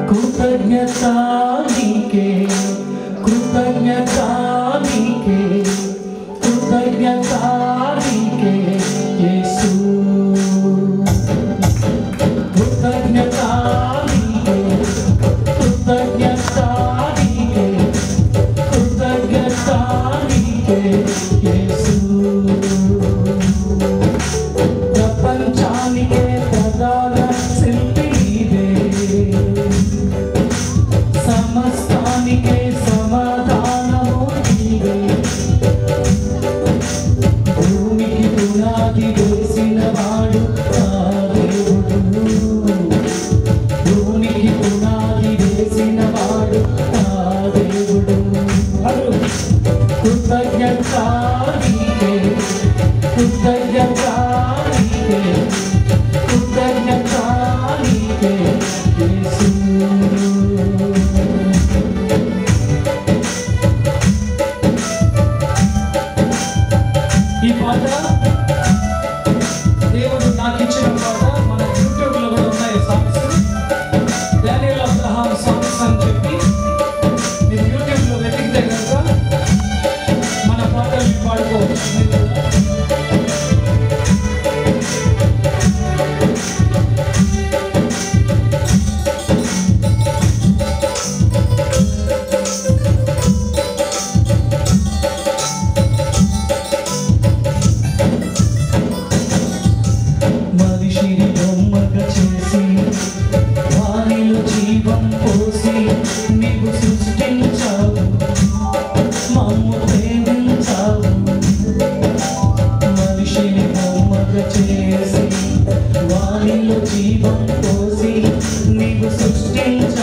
కృతజ్ఞత నీకే, కృతజ్ఞత నీకే, కృతజ్ఞత నీకే యేసు. కృతజ్ఞత నీకే, కృతజ్ఞత నీకే, కృతజ్ఞత నీకే యేసు. ప్రపంచానికే ప్రధాన శిల్పి నీవే, సమస్తానికే సమాధానము నీవే. భూమికి పునాది వేసిన వాడు నా దేవుడు, భూమికి పునాది వేసిన వాడు నా దేవుడు. కృతజ్ఞత నీకే, కృతజ్ఞత నీకే, కృతజ్ఞత నీకే యేసు. ఈ పాట దేవుడు నాకు ఇచ్చిన పాట. మన యూట్యూబ్లో కూడా ఉన్నాయి సాంగ్స్. డానియల్ అబ్రహాం సాంగ్స్ అని చెప్పి మీరు యూట్యూబ్లో వెతికితే కనుక మన పాటలు పాడుకోవచ్చు. మనిషిని బొమ్మగా చేసి వారిలో జీవం పోసి నీవు సృష్టించావు, మమ్ము ప్రేమించావు. మనిషిని బొమ్మగా చేసి వారిలో జీవం పోసి నీవు సృష్టించావు.